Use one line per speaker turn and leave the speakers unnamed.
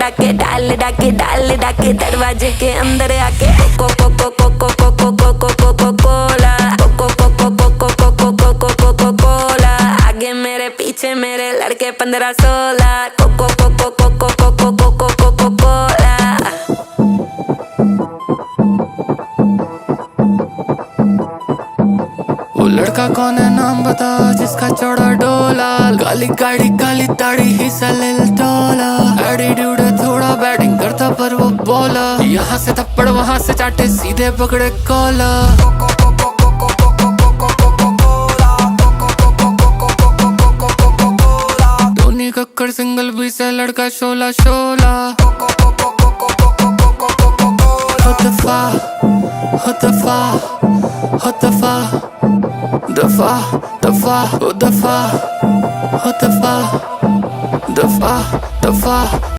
डाके डाल डाके डाल डाके दरवाजे के अंदर आके coco coco coco coco coco coco cola coco coco coco coco coco coco cola आगे मेरे पीछे मेरे लड़के 15-16 coco coco coco coco coco coco cola.
वो लड़का कौन है नाम बता जिसका चौड़ा डोला, काली गाड़ी काली दाढ़ी हिस्सा ले टोला, एटीट्यूड है थोड़ा बैटिंग करता पर वो बॉलर, यहाँ से थप्पड़ वहाँ से चाटे सीधे पकड़े कॉलर। धोनी कक्कर सिंगल भी से लड़का शोला शोला, दफा दफा दफा दफा दफा दफा दफा दफा दफा।